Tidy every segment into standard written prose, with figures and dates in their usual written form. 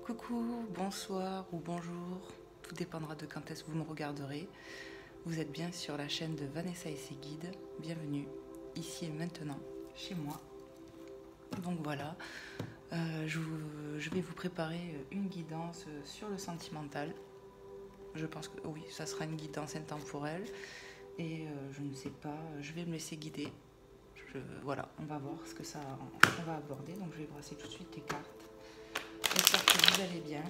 Coucou, bonsoir ou bonjour, tout dépendra de quand est-ce que vous me regarderez. Vous êtes bien sur la chaîne de Vanessa et ses guides. Bienvenue, ici et maintenant, chez moi. Donc voilà, je vais vous préparer une guidance sur le sentimental. Je pense que oui, ça sera une guidance intemporelle. Et je ne sais pas, je vais me laisser guider. Voilà, on va voir ce que ça on va aborder. Donc je vais brasser tout de suite les cartes. J'espère que vous allez bien.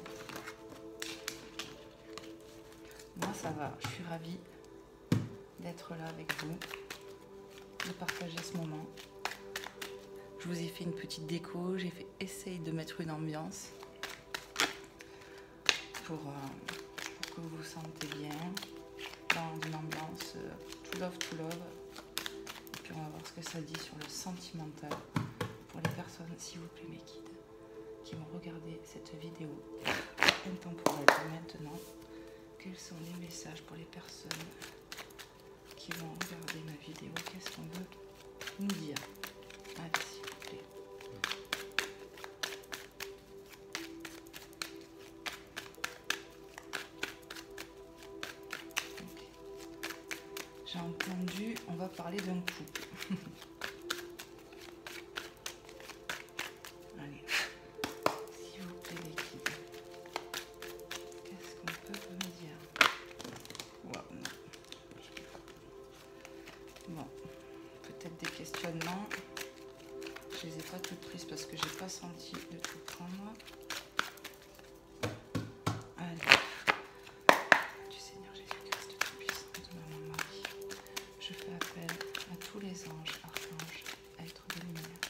Moi ça va, je suis ravie d'être là avec vous, de partager ce moment. Je vous ai fait une petite déco, j'ai fait essayer de mettre une ambiance pour que vous vous sentez bien dans une ambiance to love. Et puis on va voir ce que ça dit sur le sentimental pour les personnes, s'il vous plaît mes guides, qui vont regarder cette vidéo intemporelle maintenant. Quels sont les messages pour les personnes qui vont regarder ma vidéo? Qu'est-ce qu'on veut nous dire? Allez, s'il vous plaît. Okay. J'ai entendu, on va parler d'un couple. Allez, s'il vous plaît les guides. Qu'est-ce qu'on peut me dire? Wow, non. Bon, peut-être des questionnements. Je les ai pas toutes prises parce que j'ai pas senti de tout prendre. Allez. Du Seigneur Jésus-Christ Tout-Puissant, de Maman Marie, je fais appel à tous les anges, archanges, êtres de lumière,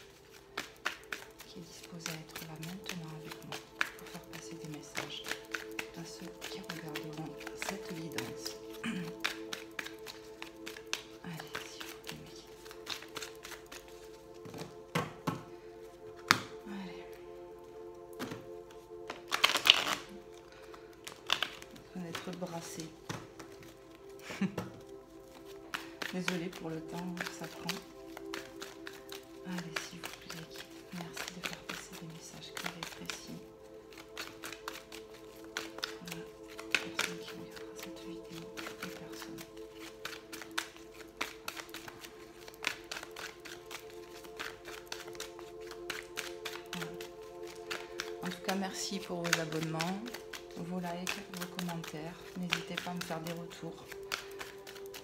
qui est disposé à être là maintenant avec moi pour faire passer des messages à ceux qui regarderont cette guidance. Allez, s'il vous plaît, mes guides. Allez. On va être brassé. Désolée pour le temps que ça prend. Allez, s'il vous plaît, les guides. Merci de faire passer des messages clairs et précis. Voilà, personne qui regardera cette vidéo, toutes les personnes. Voilà. En tout cas, merci pour vos abonnements, vos likes, vos commentaires. N'hésitez pas à me faire des retours.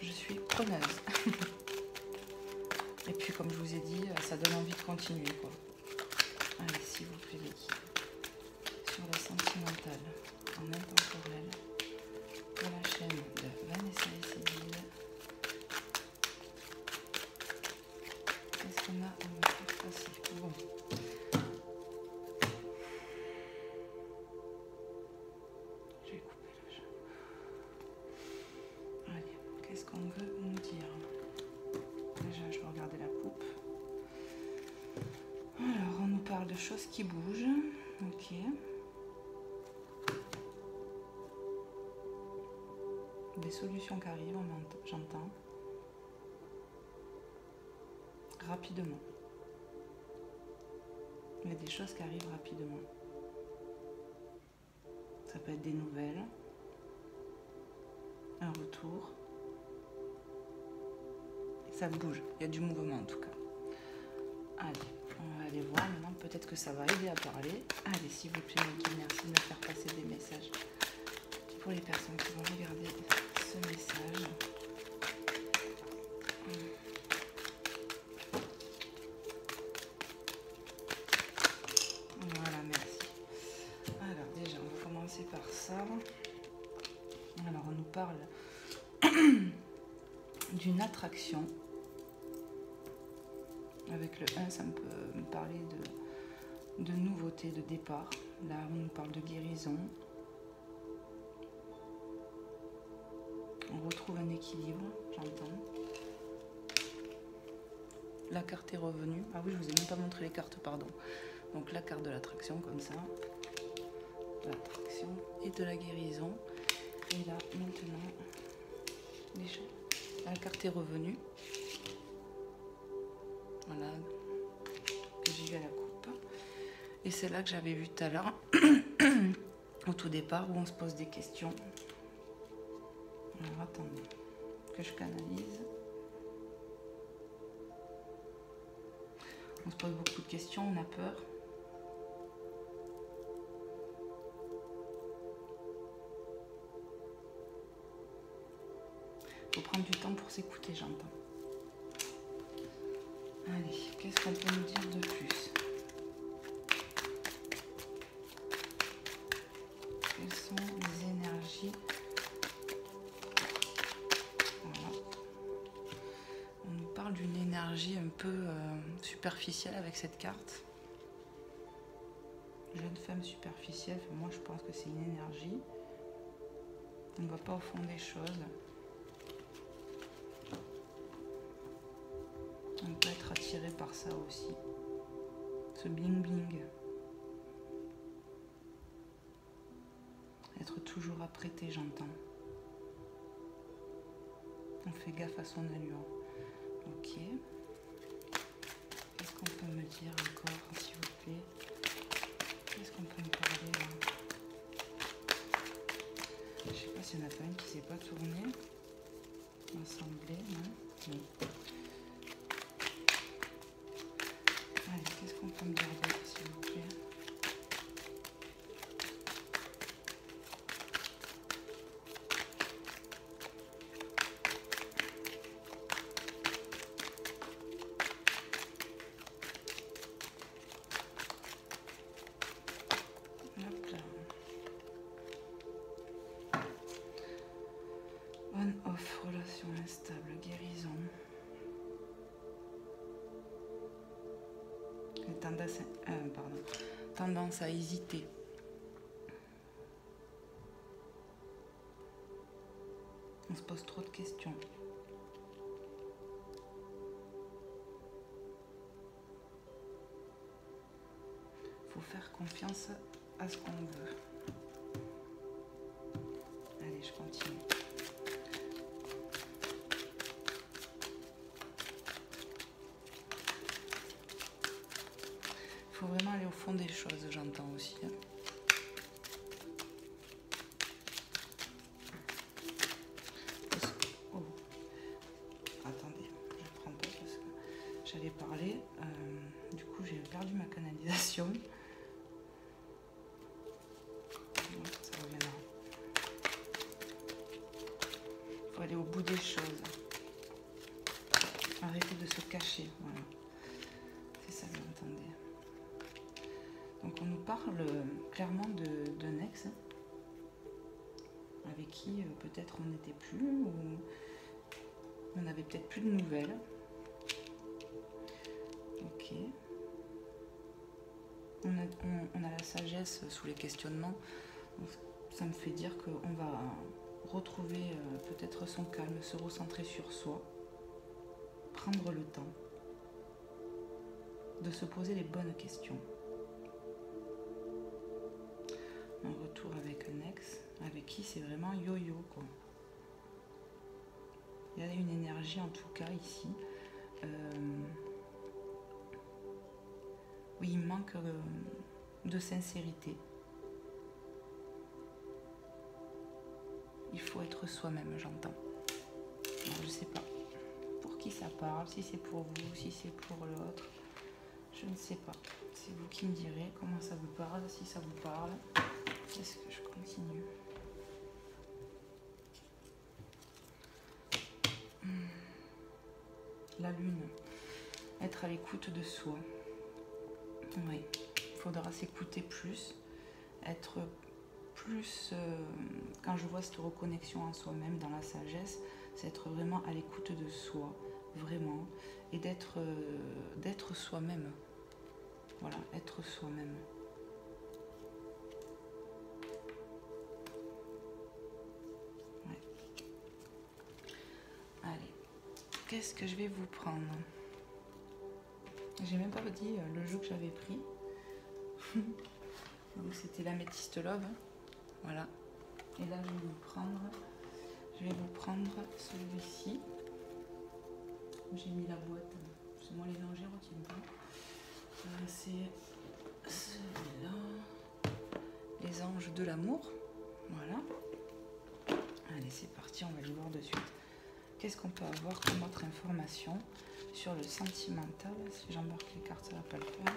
Je suis preneuse. Et puis, comme je vous ai dit, ça donne envie de continuer, quoi. Allez, s'il vous plaît, les guides. Sur le sentimental, en intemporel, pour la chaîne de Vanessa et ses guides. Qu'est-ce qu'on a à me faire passer? Bon. Je vais couper le jeu. Allez, qu'est-ce qu'on veut nous dire? Déjà, je vais regarder la coupe. Alors, on nous parle de choses qui bougent. Ok. Des solutions qui arrivent, j'entends. Rapidement. Il y a des choses qui arrivent rapidement. Ça peut être des nouvelles, un retour. Ça bouge, il y a du mouvement en tout cas. Allez, on va aller voir maintenant, peut-être que ça va aider à parler. Allez, s'il vous plaît, mes guides, merci de me faire passer des messages pour les personnes qui vont regarder ce message. Voilà, merci. Alors déjà, on va commencer par ça. Alors, on nous parle d'une attraction. Avec le 1, ça me peut me parler de nouveauté, de départ. Là, on nous parle de guérison. On retrouve un équilibre, j'entends. La carte est revenue. Ah oui, je vous ai même pas montré les cartes, pardon. Donc la carte de l'attraction, comme ça. L'attraction et de la guérison. Et là, maintenant, déjà, la carte est revenue. Voilà, que j'y vais à la coupe. Et c'est là que j'avais vu tout à l'heure, au tout départ, où on se pose des questions. Alors attendez, que je canalise. On se pose beaucoup de questions, on a peur. Il faut prendre du temps pour s'écouter, j'entends. Allez, qu'est-ce qu'on peut nous dire de plus? Quelles sont les énergies? Voilà. On nous parle d'une énergie un peu superficielle avec cette carte. Jeune femme superficielle, moi je pense que c'est une énergie. On ne va pas au fond des choses. On peut être attiré par ça aussi. Ce bling bling. Être toujours apprêté, j'entends. On fait gaffe à son allure. Ok. Qu'est-ce qu'on peut me dire encore, s'il vous plaît? Qu'est-ce qu'on peut me parler là? Je sais pas s'il y en a pas une qui s'est pas tournée. Assemblée, non? Non. Allez, qu'est-ce qu'on peut me dire d'autre, s'il vous plaît? Hop là. On-off, relation instable, guérison. Tendance à hésiter. On se pose trop de questions. Faut faire confiance à ce qu'on veut. Allez, je continue. Il faut vraiment aller au fond des choses, j'entends aussi. Oh. Attendez, je prends pas parce que j'allais parler. Du coup, j'ai perdu ma canalisation. Ça reviendra. Il faut aller au bout des choses. Arrêter de se cacher. Voilà. C'est ça que vous entendez. Donc on nous parle clairement d'un ex avec qui peut-être on n'était plus ou on n'avait peut-être plus de nouvelles. Ok. On a la sagesse sous les questionnements. Donc, ça me fait dire qu'on va retrouver peut-être son calme, se recentrer sur soi, prendre le temps de se poser les bonnes questions. Un retour avec un ex avec qui c'est vraiment yo-yo quoi. Il y a une énergie en tout cas ici. Oui, il manque de sincérité. Il faut être soi-même, j'entends. Je ne sais pas pour qui ça parle, si c'est pour vous, si c'est pour l'autre. Je ne sais pas. C'est vous qui me direz comment ça vous parle, si ça vous parle. Est-ce que je continue? La lune. Être à l'écoute de soi. Oui. Il faudra s'écouter plus. Être plus... quand je vois cette reconnexion en soi-même, dans la sagesse, c'est être vraiment à l'écoute de soi. Vraiment. Et d'être soi-même. Voilà, être soi-même. Allez, qu'est-ce que je vais vous prendre? J'ai même pas dit le jeu que j'avais pris. Donc c'était l'améthyste love. Voilà. Et là je vais vous prendre celui-ci. J'ai mis la boîte. C'est moi les dangers, retiens pas. C'est celui-ci. les anges de l'amour. Voilà. Allez, c'est parti, on va les voir de suite. Qu'est-ce qu'on peut avoir comme autre information sur le sentimental? Si j'embarque les cartes, ça va pas le faire.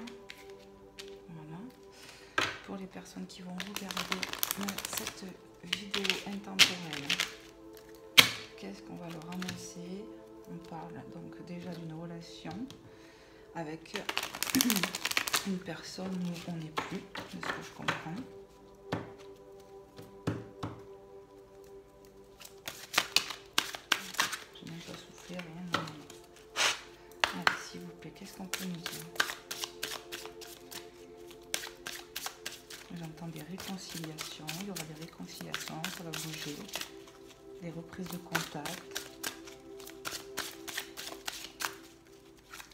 Voilà. Pour les personnes qui vont regarder cette vidéo intemporelle, qu'est-ce qu'on va leur annoncer? On parle donc déjà d'une relation avec une personne où on n'est plus, de ce que je comprends. Je n'ai même pas soufflé, rien. Non. Allez, s'il vous plaît, qu'est-ce qu'on peut nous dire? J'entends des réconciliations, il y aura des réconciliations, ça va bouger, des reprises de contact.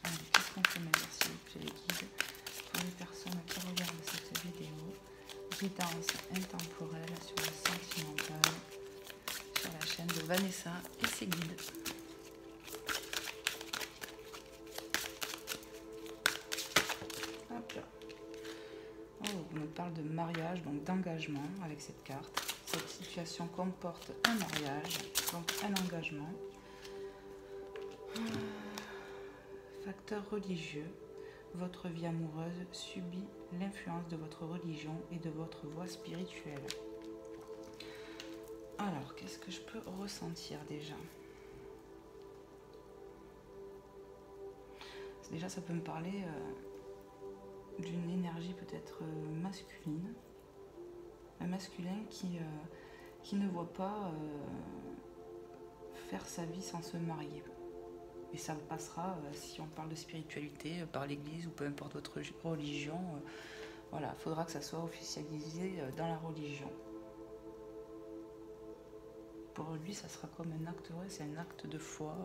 Allez, qu'est-ce qu'on peut me dire, s'il vous plaît, les guides? Pour les personnes qui regardent cette vidéo, guidance intemporelle sur le sentimental, sur la chaîne de Vanessa et ses guides. Hop là. Oh, on me parle de mariage, donc d'engagement avec cette carte. Cette situation comporte un mariage, donc un engagement. Facteur religieux. Votre vie amoureuse subit l'influence de votre religion et de votre voie spirituelle. Alors, qu'est-ce que je peux ressentir déjà? Déjà, ça peut me parler d'une énergie peut-être masculine. Un masculin qui ne voit pas faire sa vie sans se marier. Et ça passera, si on parle de spiritualité, par l'église ou peu importe votre religion. Voilà, il faudra que ça soit officialisé dans la religion. Pour lui, ça sera comme un acte, ouais, c'est un acte de foi.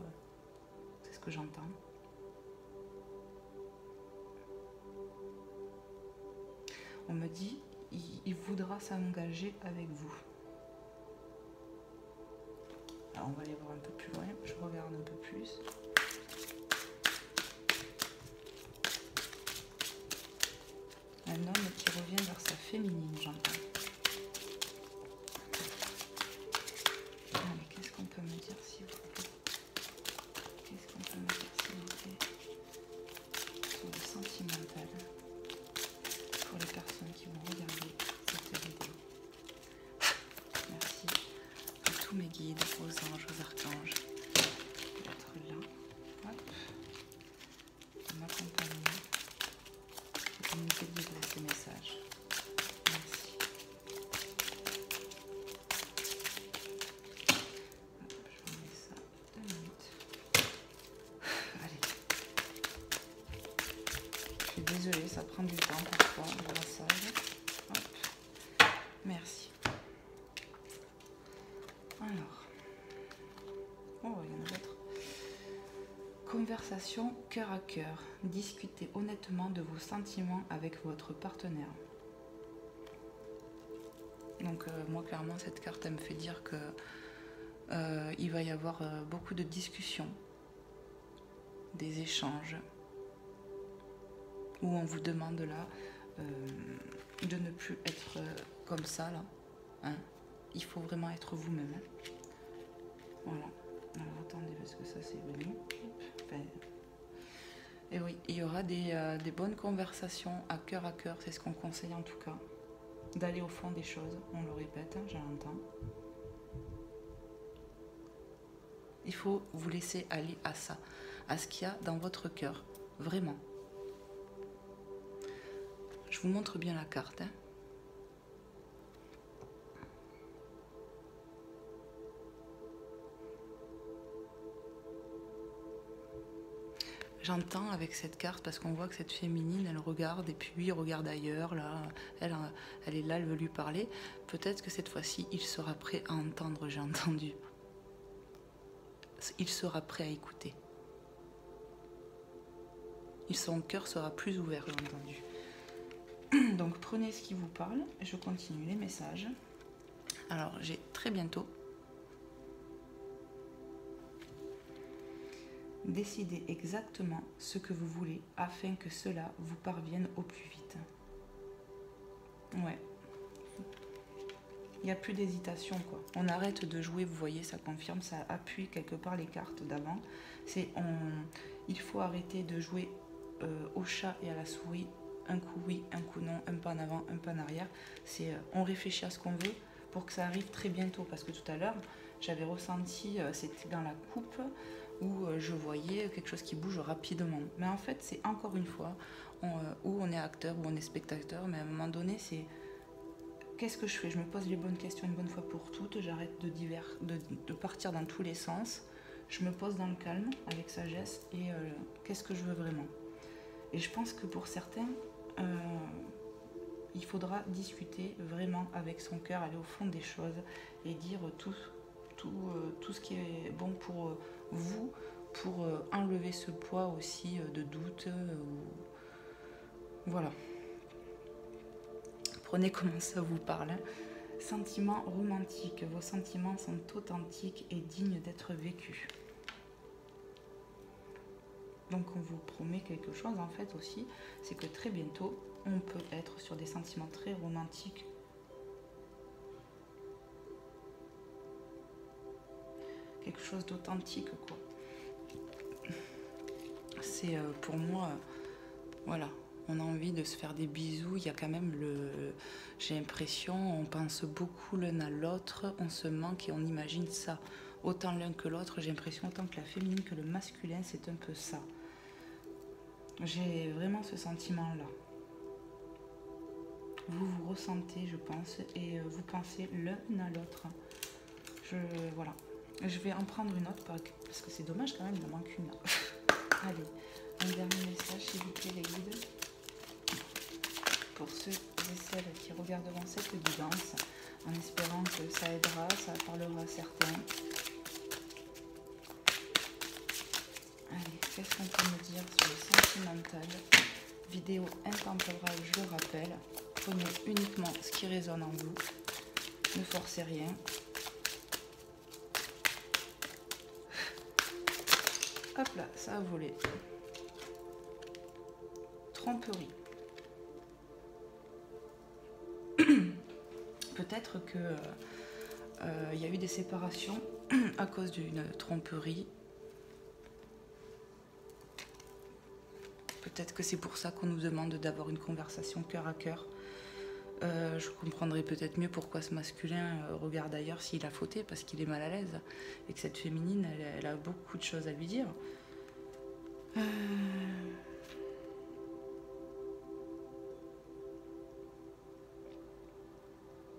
C'est ce que j'entends. On me dit, il voudra s'engager avec vous. Alors, on va aller voir un peu plus loin. Je regarde un peu plus. Un homme qui revient vers sa féminine, j'entends. Allez, qu'est-ce qu'on peut me dire, s'il vous plaît? Qu'est-ce qu'on peut me dire, s'il vous plaît? Sur le sentimental. Pour les personnes qui vont regarder cette vidéo. Merci à tous mes guides, aux anges, aux archanges, d'être là. Hop. De m'accompagner. Et de nous délivrer ces messages. Merci. Hop, je vous mets ça 2 minutes. Allez. Je suis désolée, ça prend du temps parfois, le brassage. Hop. Merci. Alors. Oh, il y en a d'autres. Conversation cœur à cœur. Discutez honnêtement de vos sentiments avec votre partenaire. Donc moi clairement cette carte elle me fait dire que il va y avoir beaucoup de discussions, des échanges, où on vous demande là de ne plus être comme ça là. Hein. Il faut vraiment être vous-même. Hein. Voilà. Alors attendez parce que ça c'est venu. Enfin, et oui, il y aura des bonnes conversations à cœur, c'est ce qu'on conseille en tout cas. D'aller au fond des choses, on le répète, hein, j'entends. Il faut vous laisser aller à ça, à ce qu'il y a dans votre cœur, vraiment. Je vous montre bien la carte. Hein. J'entends avec cette carte parce qu'on voit que cette féminine, elle regarde et puis lui, il regarde ailleurs. Là, elle est là, elle veut lui parler. Peut-être que cette fois-ci, il sera prêt à entendre, j'ai entendu. Il sera prêt à écouter. Son cœur sera plus ouvert, j'ai entendu. Donc prenez ce qui vous parle. Je continue les messages. Alors, j'ai très bientôt. Décidez exactement ce que vous voulez afin que cela vous parvienne au plus vite. Ouais. n'y a plus d'hésitation, quoi. On arrête de jouer, vous voyez, ça confirme, ça appuie quelque part les cartes d'avant. Il faut arrêter de jouer au chat et à la souris, un coup oui, un coup non, un pas en avant, un pas en arrière. On réfléchit à ce qu'on veut pour que ça arrive très bientôt, parce que tout à l'heure, j'avais ressenti, c'était dans la coupe, où je voyais quelque chose qui bouge rapidement. Mais en fait, c'est encore une fois, où on est acteur, où on est spectateur, mais à un moment donné, c'est qu'est-ce que je fais? Je me pose les bonnes questions une bonne fois pour toutes, j'arrête de partir dans tous les sens, je me pose dans le calme, avec sagesse, et qu'est-ce que je veux vraiment? Et je pense que pour certains, il faudra discuter vraiment avec son cœur, aller au fond des choses, et dire tout ce qui est bon pour vous, pour enlever ce poids aussi de doute. Voilà. Prenez comment ça vous parle. Sentiments romantiques. Vos sentiments sont authentiques et dignes d'être vécus. Donc on vous promet quelque chose en fait aussi, c'est que très bientôt, on peut être sur des sentiments très romantiques. Quelque chose d'authentique, quoi. C'est pour moi, voilà, on a envie de se faire des bisous. Il y a quand même j'ai l'impression, on pense beaucoup l'un à l'autre, on se manque et on imagine ça. Autant l'un que l'autre, j'ai l'impression, autant que la féminine que le masculin, c'est un peu ça. J'ai vraiment ce sentiment-là. Vous ressentez, je pense, et vous pensez l'un à l'autre. Voilà. Je vais en prendre une autre parce que c'est dommage quand même, il en manque une. Allez, un dernier message, s'il vous plaît, les guides. Pour ceux et celles qui regarderont cette guidance, en espérant que ça aidera, ça parlera à certains. Allez, qu'est-ce qu'on peut me dire sur le sentimental? Vidéo intemporelle, je le rappelle. Prenez uniquement ce qui résonne en vous. Ne forcez rien. Hop là, ça a volé. Tromperie. Peut-être que y a eu des séparations à cause d'une tromperie. Peut-être que c'est pour ça qu'on nous demande d'avoir une conversation cœur à cœur. Je comprendrai peut-être mieux pourquoi ce masculin regarde ailleurs s'il a fauté, parce qu'il est mal à l'aise. Et que cette féminine, elle a beaucoup de choses à lui dire.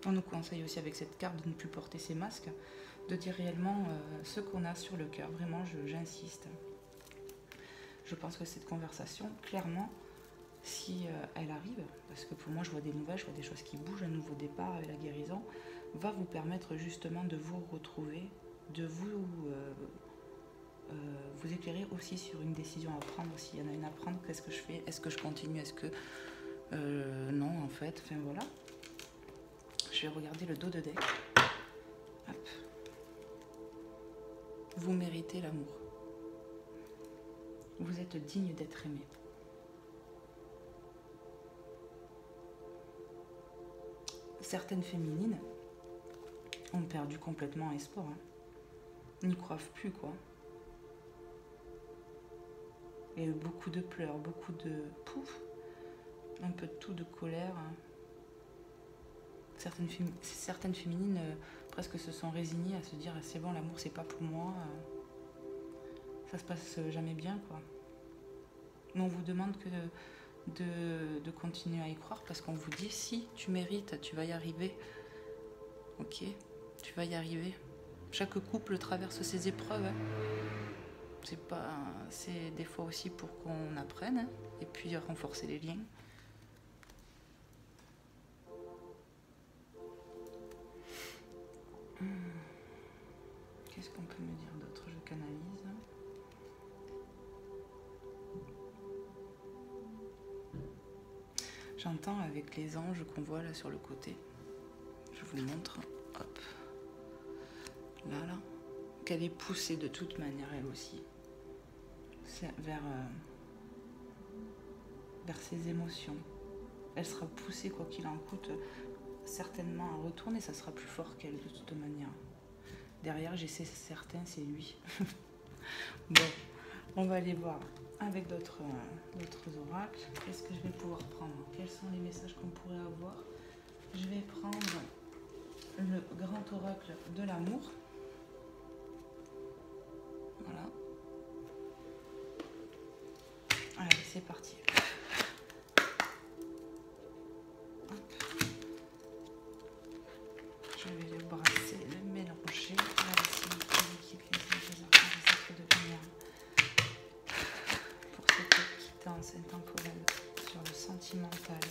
On nous conseille aussi avec cette carte de ne plus porter ses masques, de dire réellement ce qu'on a sur le cœur. Vraiment, j'insiste. Je pense que cette conversation, clairement, si elle arrive, parce que pour moi je vois des nouvelles, je vois des choses qui bougent, un nouveau départ avec la guérison, va vous permettre justement de vous retrouver, de vous éclairer aussi sur une décision à prendre. S'il y en a une à prendre, qu'est-ce que je fais? Est-ce que je continue? Est-ce que non en fait? Enfin voilà. Je vais regarder le dos de deck. Hop. Vous méritez l'amour. Vous êtes digne d'être aimé. Certaines féminines ont perdu complètement espoir. N'y croient plus, quoi. Et beaucoup de pleurs, beaucoup de pouf, un peu de tout, de colère. Certaines féminines presque se sont résignées à se dire c'est bon, l'amour c'est pas pour moi, ça se passe jamais bien, quoi. Mais on vous demande que de continuer à y croire, parce qu'on vous dit si tu mérites, tu vas y arriver. Ok, tu vas y arriver. Chaque couple traverse ses épreuves. C'est des fois aussi pour qu'on apprenne, et puis renforcer les liens. Qu'est-ce qu'on peut me dire d'autre? Je canalise. J'entends avec les anges qu'on voit là sur le côté. Je vous montre. Hop. Là. Qu'elle est poussée de toute manière, elle aussi. C'est vers ses émotions. Elle sera poussée, quoi qu'il en coûte, certainement un retour et ça sera plus fort qu'elle de toute manière. Derrière, j'essaie certain, c'est lui. Bon, on va aller voir avec d'autres oracles. Qu'est-ce que je vais pouvoir prendre? Quels sont les messages qu'on pourrait avoir? Je vais prendre le grand oracle de l'amour. Voilà. Allez, c'est parti. Hop. Je vais le brasser, le mélanger. Pour cette quittance intemporelle sur le sentimental,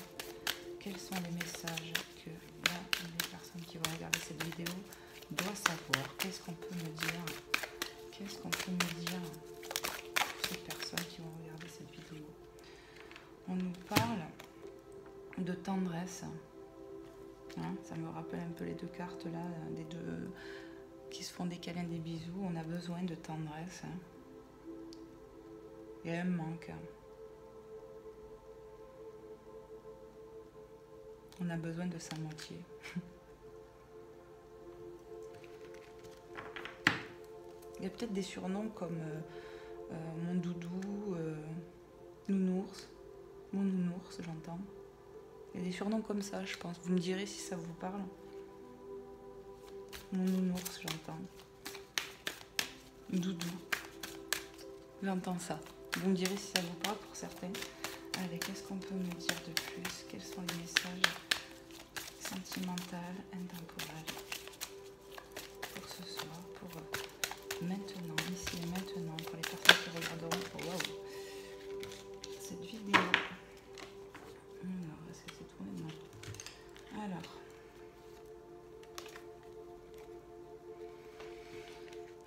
quels sont les messages que là, les personnes qui vont regarder cette vidéo doivent savoir? Qu'est-ce qu'on peut me dire? Qu'est-ce qu'on peut me dire pour ces personnes qui vont regarder cette vidéo? On nous parle de tendresse. Hein, ça me rappelle un peu les deux cartes là, des deux qui se font des câlins, des bisous. On a besoin de tendresse. Hein. Il y a un manque. On a besoin de sa moitié. Il y a peut-être des surnoms comme mon doudou, nounours, mon nounours, j'entends. Il y a des surnoms comme ça, je pense. Vous me direz si ça vous parle. Mon nounours, j'entends. Doudou. J'entends ça. Vous me direz si ça vous parle pour certains. Allez, qu'est-ce qu'on peut me dire de plus? Quels sont les messages sentimentaux, intemporels pour ce soir, pour maintenant, ici et maintenant, pour les personnes qui regarderont cette vidéo? Alors, est-ce que c'est tourné? Non. Alors.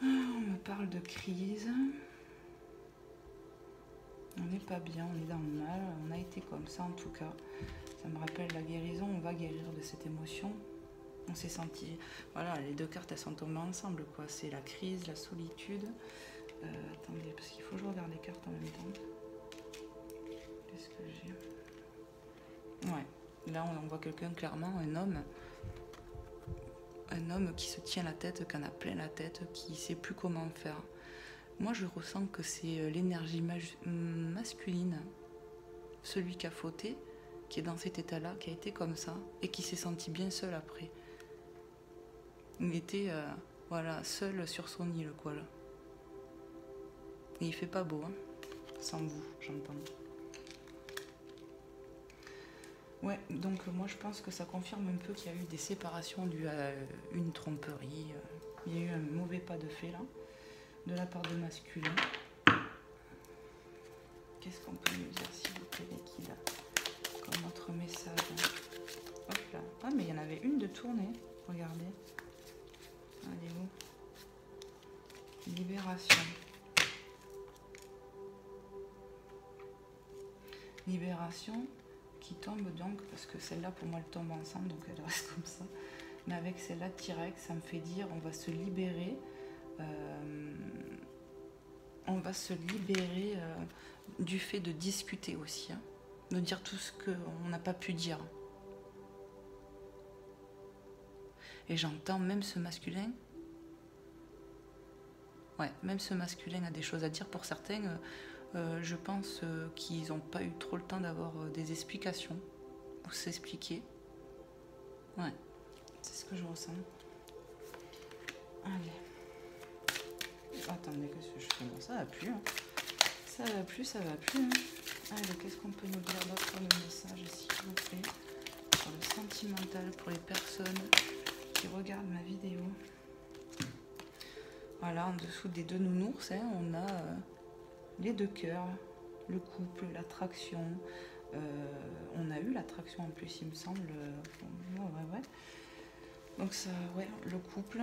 On me parle de crise. On n'est pas bien, on est dans le mal. On a été comme ça en tout cas. Ça me rappelle la guérison. On va guérir de cette émotion. On s'est senti... Voilà, les deux cartes, elles sont tombées ensemble, quoi. C'est la crise, la solitude. Attendez, parce qu'il faut que je regarde les cartes en même temps. Qu'est-ce que j'ai? Ouais, là on voit quelqu'un, clairement, un homme qui se tient la tête, qui en a plein la tête, qui ne sait plus comment faire. Moi, je ressens que c'est l'énergie masculine, celui qui a fauté, qui est dans cet état-là, qui a été comme ça, et qui s'est senti bien seul après. Il était voilà, seul sur son île, quoi, là. Et il fait pas beau, hein, sans vous, j'entends. Ouais, donc moi je pense que ça confirme un peu qu'il y a eu des séparations dues à une tromperie. Il y a eu un mauvais pas de fait là, de la part de masculin. Qu'est-ce qu'on peut nous dire s'il vous plaît, qui là, comme autre message? Hop là. Ah mais il y en avait une de tournée, regardez. Elle est où? Libération. Libération. Qui tombe donc, parce que celle-là pour moi elle tombe ensemble, donc elle reste comme ça, mais avec celle-là direct, ça me fait dire on va se libérer, du fait de discuter aussi, hein, de dire tout ce qu'on n'a pas pu dire. Et j'entends même ce masculin, ouais, même ce masculin a des choses à dire pour certains. Je pense qu'ils n'ont pas eu trop le temps d'avoir des explications pour s'expliquer. Ouais, c'est ce que je ressens. Allez. Attendez, qu'est-ce que je fais? Bon, ça va plus. Hein. Ça va plus, ça va plus. Hein. Allez, qu'est-ce qu'on peut nous dire d'autre comme message, s'il vous plaît, sur le sentimental pour les personnes qui regardent ma vidéo. Voilà, en dessous des deux nounours, hein, on a... les deux cœurs, le couple, l'attraction. On a eu l'attraction en plus, il me semble. Ouais. Donc ça, ouais, le couple.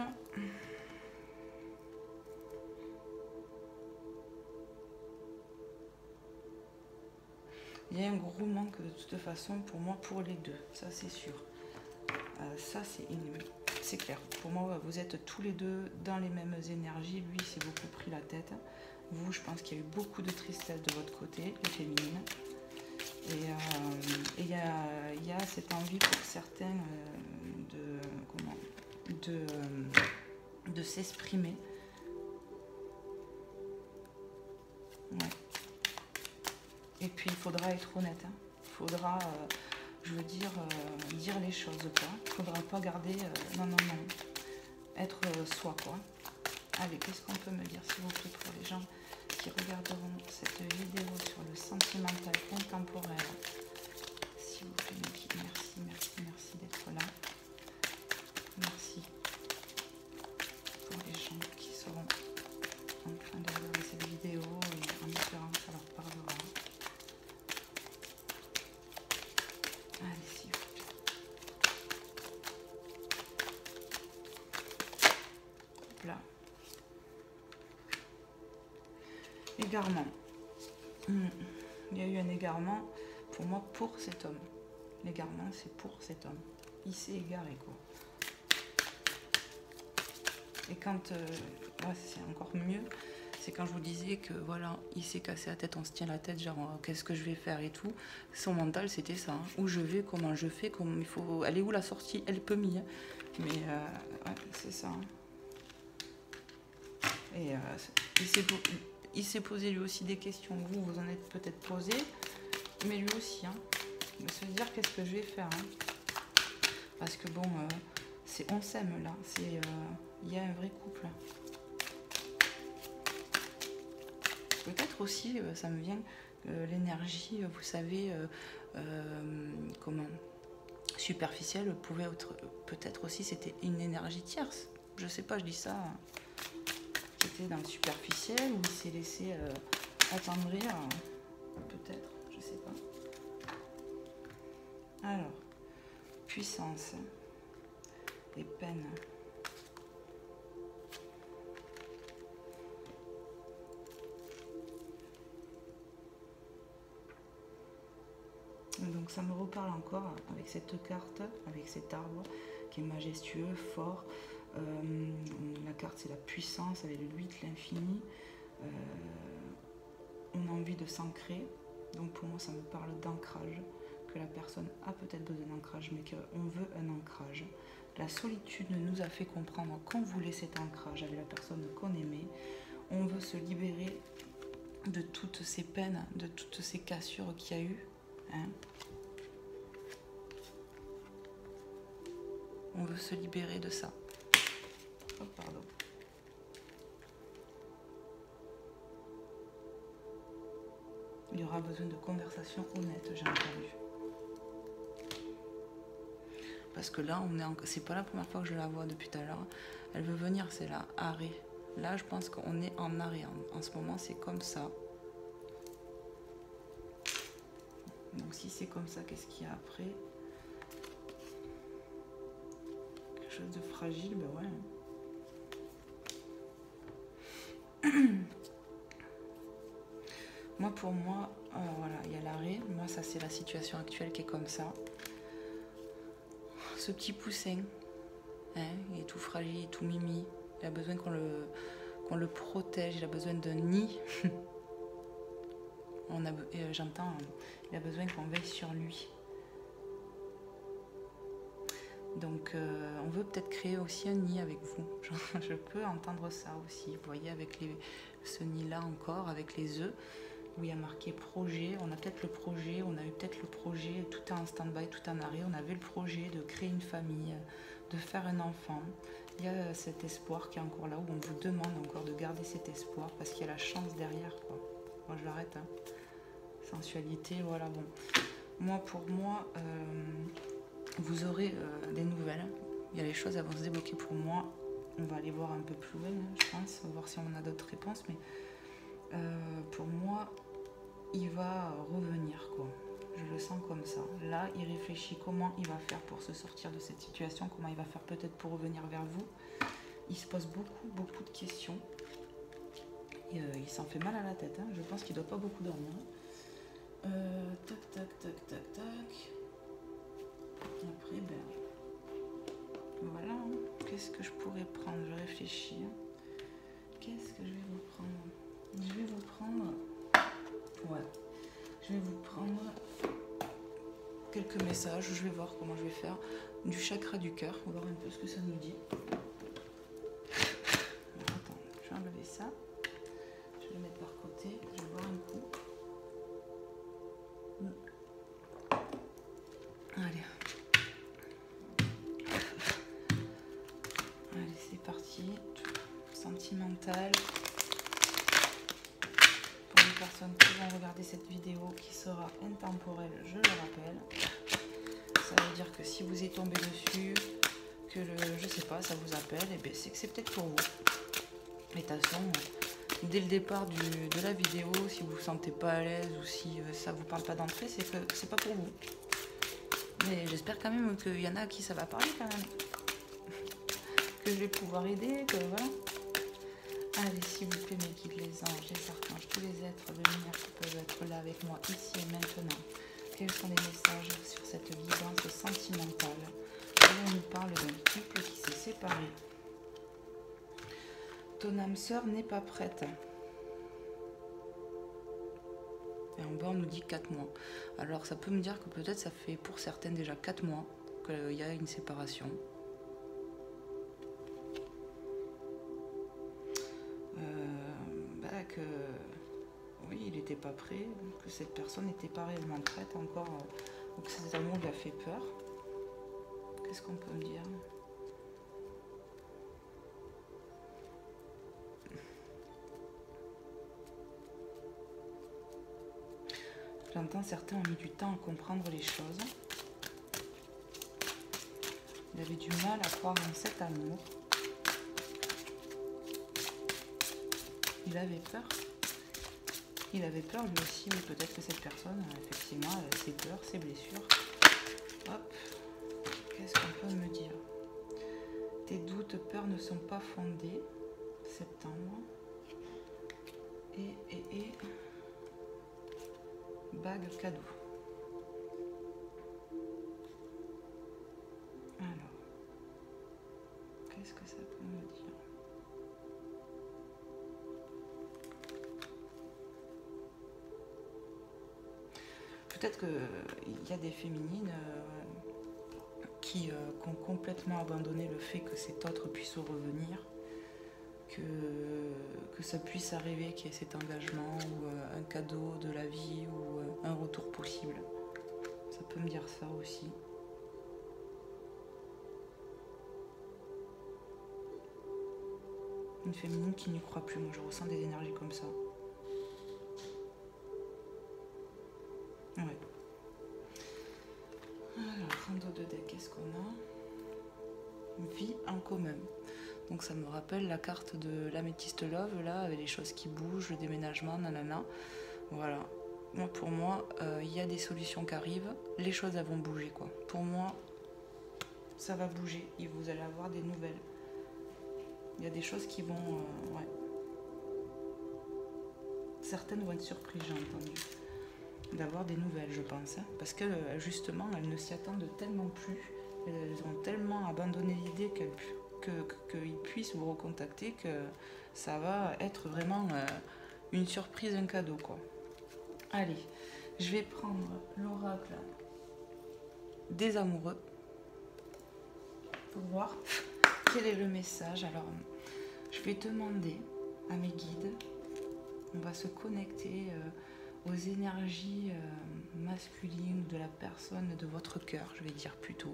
Il y a un gros manque de toute façon pour moi, pour les deux, ça c'est sûr. Ça c'est clair. Pour moi, vous êtes tous les deux dans les mêmes énergies. Lui, il s'est beaucoup pris la tête. Vous, je pense qu'il y a eu beaucoup de tristesse de votre côté, les féminines. Et il y a cette envie pour certains de s'exprimer. Ouais. Et puis il faudra être honnête. Hein. Il faudra, je veux dire, dire les choses, quoi. Il faudra pas garder. Non. Être soi, quoi. Allez, qu'est-ce qu'on peut me dire, s'il vous plaît, pour les gens qui regarderont cette vidéo sur le sentimental contemporain. S'il vous plaît, merci d'être là. Merci pour les gens qui seront en train de regarder cette vidéo et en espérant que ça leur parlera. Allez, s'il vous plaît. Hop là. Égarement. Il y a eu un égarement pour moi pour cet homme. L'égarement, c'est pour cet homme. Il s'est égaré, quoi. Et quand ouais, c'est encore mieux, c'est quand je vous disais que voilà, il s'est cassé la tête, on se tient la tête, genre qu'est-ce que je vais faire et tout. Son mental, c'était ça. Hein. Où je vais, comment je fais, comment il faut. Elle est où la sortie? Elle peut m'y. Hein. Mais ouais, c'est ça. Hein. Et il s'est posé lui aussi des questions. Vous en êtes peut-être posé, mais lui aussi. Hein. Il va se dire qu'est-ce que je vais faire. Hein. Parce que bon, on s'aime là. Il y a un vrai couple. Peut-être aussi, ça me vient, l'énergie, vous savez, comment superficielle pouvait être, peut-être aussi, c'était une énergie tierce. Je sais pas, je dis ça. C'était dans le superficiel ou il s'est laissé attendrir, peut-être, je sais pas. Alors, puissance et peine. Donc ça me reparle encore avec cette carte, avec cet arbre qui est majestueux, fort. La carte c'est la puissance avec le 8, l'infini. On a envie de s'ancrer. Donc pour moi ça me parle d'ancrage, que la personne a peut-être besoin d'ancrage, mais qu'on veut un ancrage. La solitude nous a fait comprendre qu'on voulait cet ancrage avec la personne qu'on aimait. On veut se libérer de toutes ces peines, de toutes ces cassures qu'il y a eu. Hein. On veut se libérer de ça. Oh, pardon. Il y aura besoin de conversations honnêtes, j'ai entendu. Parce que là, c'est pas la première fois que je la vois depuis tout à l'heure. Elle veut venir, c'est là, arrêt. Là, je pense qu'on est en arrêt. En ce moment, c'est comme ça. Donc si c'est comme ça, qu'est-ce qu'il y a après? Quelque chose de fragile, ben ouais. Moi, pour moi, voilà, il y a l'arrêt. Moi, ça, c'est la situation actuelle qui est comme ça. Ce petit poussin, hein, il est tout fragile, tout mimi. Il a besoin qu'on le protège, il a besoin d'un nid. J'entends, il a besoin qu'on veille sur lui. Donc, on veut peut-être créer aussi un nid avec vous. Je peux entendre ça aussi. Vous voyez, avec ce nid-là encore, avec les œufs, où il y a marqué projet. On a peut-être le projet, on a eu peut-être le projet, tout est en stand-by, tout en arrêt. On avait le projet de créer une famille, de faire un enfant. Il y a cet espoir qui est encore là, où on vous demande encore de garder cet espoir, parce qu'il y a la chance derrière, quoi. Moi, je l'arrête, hein. Sensualité, voilà, bon. Moi, pour moi, vous aurez des nouvelles. Il y a les choses, elles vont se débloquer pour moi. On va aller voir un peu plus loin, je pense, voir si on a d'autres réponses. Mais pour moi, il va revenir, quoi. Je le sens comme ça. Là, il réfléchit comment il va faire pour se sortir de cette situation, comment il va faire peut-être pour revenir vers vous. Il se pose beaucoup de questions. Et, il s'en fait mal à la tête, hein. Je pense qu'il ne doit pas beaucoup dormir. Tac. Après, ben voilà. Hein. Qu'est-ce que je pourrais prendre? Je réfléchis. Qu'est-ce que je vais vous prendre? Je vais vous prendre. Ouais. Je Je vais vous prendre quelques messages, je vais voir comment je vais faire. Du chakra du cœur, on va voir un peu ce que ça nous dit. Alors, attends, je vais enlever ça. Je vais le mettre par côté, je vais voir un coup. Allez. Allez, c'est parti. Sentimental. Pour les personnes qui vont regarder cette vidéo qui sera intemporelle, je le rappelle. Ça veut dire que si vous êtes tombé dessus, que je sais pas, ça vous appelle, et bien c'est que c'est peut-être pour vous. Mais de toute façon, dès le départ de la vidéo, si vous vous sentez pas à l'aise ou si ça vous parle pas d'entrée, c'est que c'est pas pour vous. Mais j'espère quand même qu'il y en a à qui ça va parler quand même. Que je vais pouvoir aider, que voilà. Allez, s'il vous plaît, mes guides, les anges, les archanges, tous les êtres de lumière qui peuvent être là avec moi, ici et maintenant. Quels sont les messages sur cette vivance sentimentale? Là, on nous parle d'un couple qui s'est séparé. Ton âme sœur n'est pas prête. Et en bas, on nous dit 4 mois. Alors, ça peut me dire que peut-être ça fait pour certaines déjà 4 mois qu'il y a une séparation. Que oui, il n'était pas prêt, que cette personne n'était pas réellement prête encore, ou que cet amour lui a fait peur. Qu'est-ce qu'on peut me dire? J'entends certains ont mis du temps à comprendre les choses. Il avait du mal à croire en cet amour. Il avait peur. Il avait peur lui aussi, mais peut-être que cette personne, effectivement, elle a ses peurs, ses blessures. Hop, qu'est-ce qu'on peut me dire? Tes doutes, peurs ne sont pas fondés. Septembre. Et bague cadeau. Alors, qu'est-ce que ça peut me dire? Peut-être qu'il y a des féminines qui ont complètement abandonné le fait que cet autre puisse revenir, que ça puisse arriver, qu'il y ait cet engagement ou un cadeau de la vie ou un retour possible. Ça peut me dire ça aussi. Une féminine qui n'y croit plus, moi je ressens des énergies comme ça. Ouais. Alors, rando de deck, qu'est-ce qu'on a? Vie en commun. Donc ça me rappelle la carte de l'améthyste love, là, avec les choses qui bougent, le déménagement, nanana. Voilà. Moi, pour moi, il y a des solutions qui arrivent. Les choses, elles vont bouger, quoi. Pour moi, ça va bouger. Et vous allez avoir des nouvelles. Il y a des choses qui vont... ouais. Certaines vont être surprises, j'ai entendu. D'avoir des nouvelles, je pense. Hein, parce que, justement, elles ne s'y attendent tellement plus. Elles ont tellement abandonné l'idée qu'ils puissent vous recontacter que ça va être vraiment une surprise, un cadeau, quoi. Allez, je vais prendre l'oracle des amoureux pour voir quel est le message. Alors, je vais demander à mes guides, on va se connecter aux énergies masculines de la personne de votre cœur, je vais dire plutôt.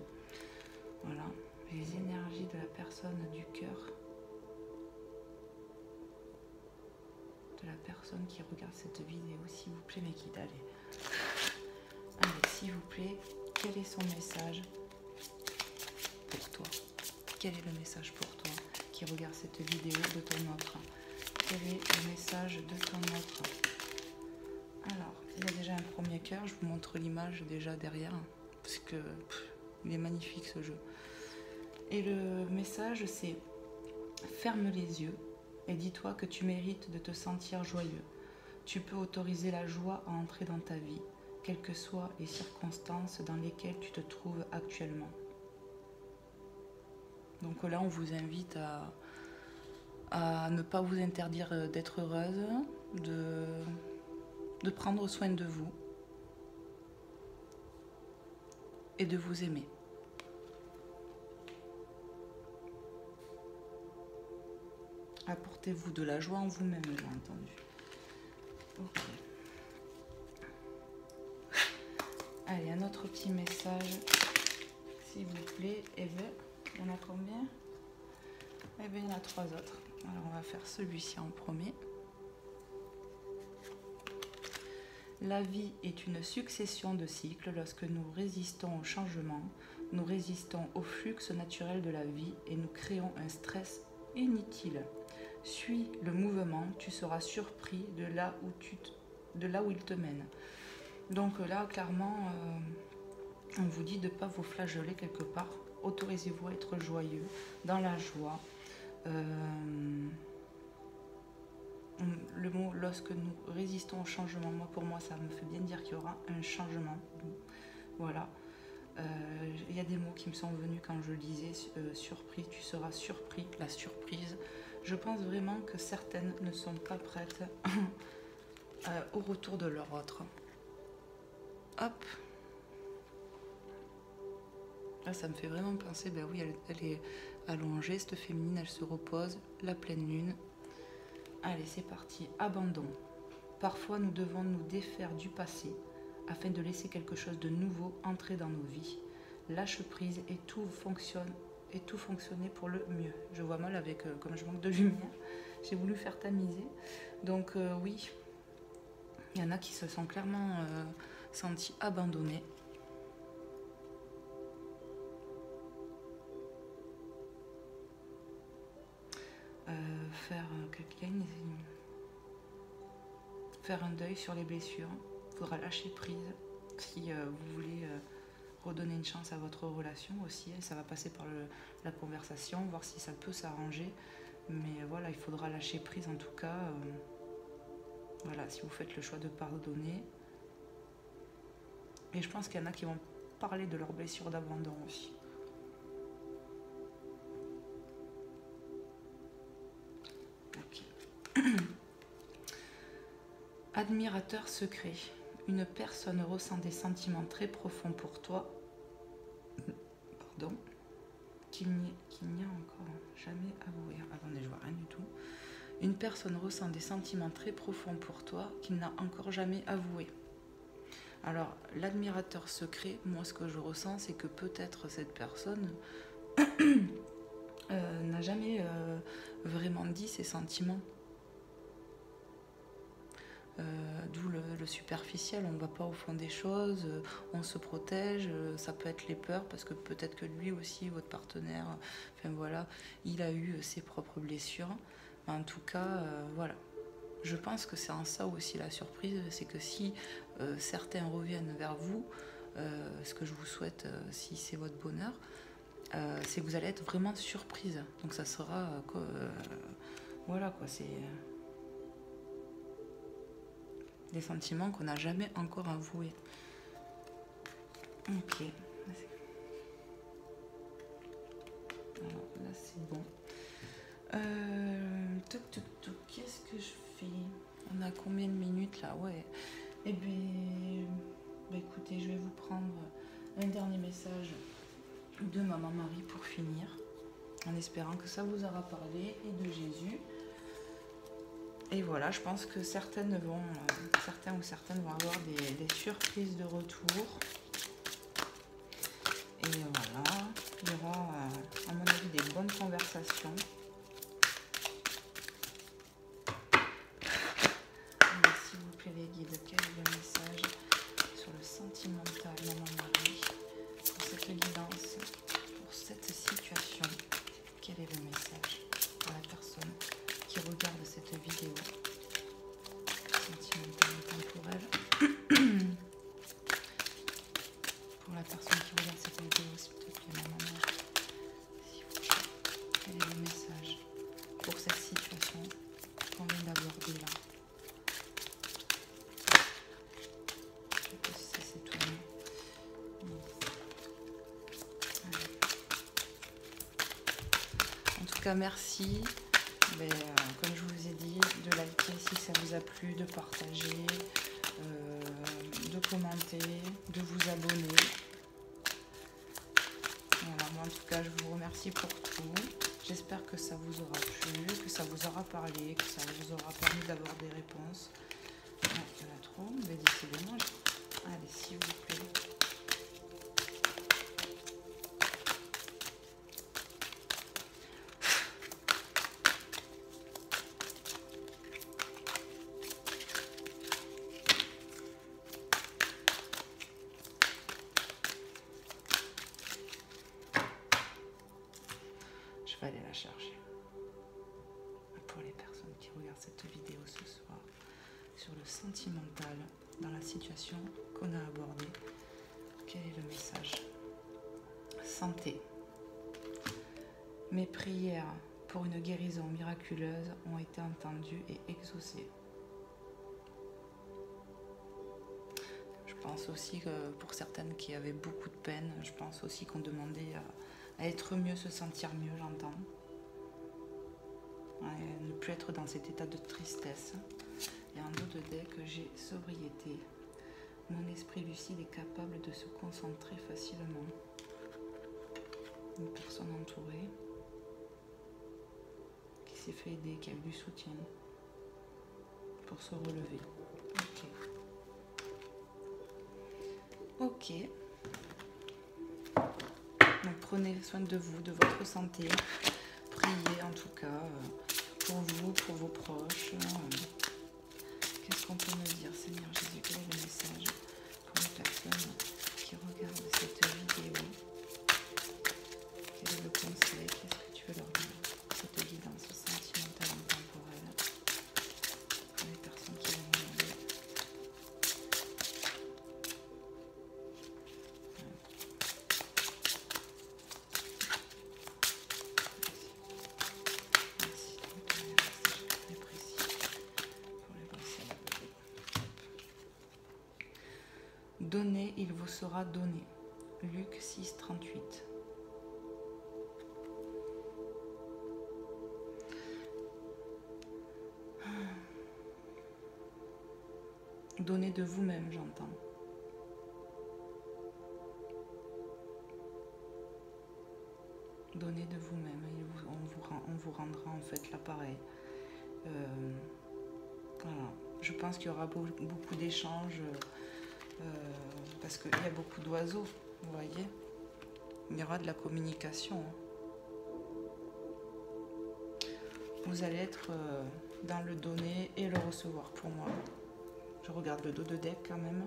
Voilà, les énergies de la personne du cœur, de la personne qui regarde cette vidéo, s'il vous plaît, mes guides. Allez, s'il vous plaît, quel est son message pour toi? Quel est le message pour toi qui regarde cette vidéo de ton autre? Quel est le message de ton autre? Alors, il y a déjà un premier cœur, je vous montre l'image déjà derrière, parce que il est magnifique ce jeu. Et le message, c'est: ferme les yeux et dis-toi que tu mérites de te sentir joyeux. Tu peux autoriser la joie à entrer dans ta vie, quelles que soient les circonstances dans lesquelles tu te trouves actuellement. Donc là, on vous invite à ne pas vous interdire d'être heureuse, de prendre soin de vous, et de vous aimer. Apportez-vous de la joie en vous-même, bien entendu. Ok. Allez, un autre petit message, s'il vous plaît. Et bien, il y en a combien? Eh bien, il y en a 3 autres. Alors, on va faire celui-ci en premier. La vie est une succession de cycles. Lorsque nous résistons au changement, nous résistons au flux naturel de la vie et nous créons un stress inutile. Suis le mouvement, tu seras surpris de là où il te mène. Donc là, clairement, on vous dit de ne pas vous flageller quelque part. Autorisez-vous à être joyeux, dans la joie. Le mot, lorsque nous résistons au changement, pour moi, ça me fait bien dire qu'il y aura un changement. Voilà. Il y a des mots qui me sont venus quand je lisais surpris, tu seras surpris, la surprise. Je pense vraiment que certaines ne sont pas prêtes au retour de leur autre. Hop. Là, ça me fait vraiment penser, ben oui, elle est allongée, cette féminine, elle se repose, la pleine lune. Allez, c'est parti, abandon. Parfois, nous devons nous défaire du passé afin de laisser quelque chose de nouveau entrer dans nos vies. Lâche prise et tout fonctionner pour le mieux. Je vois mal avec, comme je manque de lumière, j'ai voulu faire tamiser. Donc oui, il y en a qui se sont clairement sentis abandonnés. Faire un deuil sur les blessures. Il faudra lâcher prise si vous voulez redonner une chance à votre relation aussi. Ça va passer par la conversation, voir si ça peut s'arranger. Mais voilà, il faudra lâcher prise en tout cas. Voilà, si vous faites le choix de pardonner. Et je pense qu'il y en a qui vont parler de leurs blessures d'abandon aussi. Admirateur secret. Une personne ressent des sentiments très profonds pour toi, qu'il n'y a encore jamais avoué. Attendez, je vois rien du tout. Une personne ressent des sentiments très profonds pour toi qu'il n'a encore jamais avoué. Alors, l'admirateur secret, moi ce que je ressens, c'est que peut-être cette personne n'a jamais vraiment dit ses sentiments. D'où le superficiel, on ne va pas au fond des choses, on se protège, ça peut être les peurs, parce que peut-être que lui aussi, votre partenaire, enfin voilà, il a eu ses propres blessures. En tout cas, voilà. Je pense que c'est en ça aussi la surprise, c'est que si certains reviennent vers vous, ce que je vous souhaite, si c'est votre bonheur, c'est que vous allez être vraiment surprise. Donc ça sera, voilà quoi, c'est des sentiments qu'on n'a jamais encore avoués. Ok. Alors là c'est bon. Qu'est-ce que je fais? On a combien de minutes là? Ouais. Eh bien, écoutez, je vais vous prendre un dernier message de Maman Marie pour finir, en espérant que ça vous aura parlé, et de Jésus. Et voilà, je pense que certains vont avoir des surprises de retour. Et voilà, il y aura, à mon avis, des bonnes conversations. S'il vous plaît, les guides, quel est le message sur le sentimental, Maman Marie, pour cette guidance, pour cette situation? Quel est le message pour la personne qui regarde cette vidéo sentimentale et temporelle? Pour la personne qui regarde cette vidéo, s'il te plaît, Maman Marie, s'il vous plaît, quel est le message pour cette situation qu'on vient d'aborder là? Je sais pas si ça s'est tourné. En tout cas, merci. Comme je vous ai dit, de liker si ça vous a plu, de partager, de commenter, de vous abonner. cas, je vous remercie pour tout. J'espère que ça vous aura plu, que ça vous aura parlé, que ça vous aura permis d'avoir des réponses. Il y en a trop, mais décidément. Allez, s'il vous plaît. Je vais aller la chercher. Pour les personnes qui regardent cette vidéo ce soir, sur le sentimental dans la situation qu'on a abordée, quel est le message? Santé. Mes prières pour une guérison miraculeuse ont été entendues et exaucées. Je pense aussi que pour certaines qui avaient beaucoup de peine, je pense aussi qu'on demandait à être mieux, se sentir mieux, j'entends. Ne plus être dans cet état de tristesse. Et en dos de deck, j'ai sobriété. Mon esprit lucide est capable de se concentrer facilement. Une personne entourée qui s'est fait aider, qui a eu du soutien pour se relever. Ok. Donc prenez soin de vous, de votre santé. Priez en tout cas pour vous, pour vos proches. Qu'est-ce qu'on peut me dire, Seigneur Jésus? Quel est le message pour les personnes qui regardent cette vidéo? Quel est le conseil? Qu'est-ce que tu veux leur dire? Cette guidance sentimentale et temporelle pour les personnes qui vont regarder. Donnez, il vous sera donné. Luc 6, 38. Donnez de vous-même, j'entends. Donnez de vous-même. On vous rendra en fait l'appareil. Voilà. Je pense qu'il y aura beaucoup d'échanges. Parce qu'il y a beaucoup d'oiseaux, vous voyez. Il y aura de la communication. Vous allez être dans le donner et le recevoir pour moi. Je regarde le dos de deck quand même.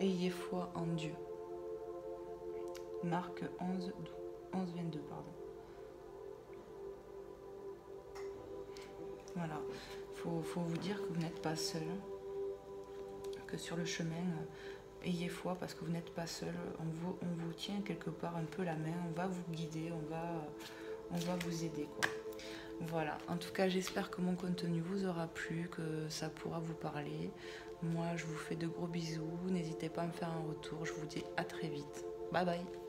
Ayez foi en Dieu. Marc 11, 22, pardon. Voilà. Faut vous dire que vous n'êtes pas seul. Que sur le chemin, ayez foi parce que vous n'êtes pas seul. On vous tient quelque part un peu la main. On va vous guider, on va vous aider, quoi. Voilà, en tout cas j'espère que mon contenu vous aura plu, que ça pourra vous parler. Moi je vous fais de gros bisous, n'hésitez pas à me faire un retour, je vous dis à très vite. Bye bye.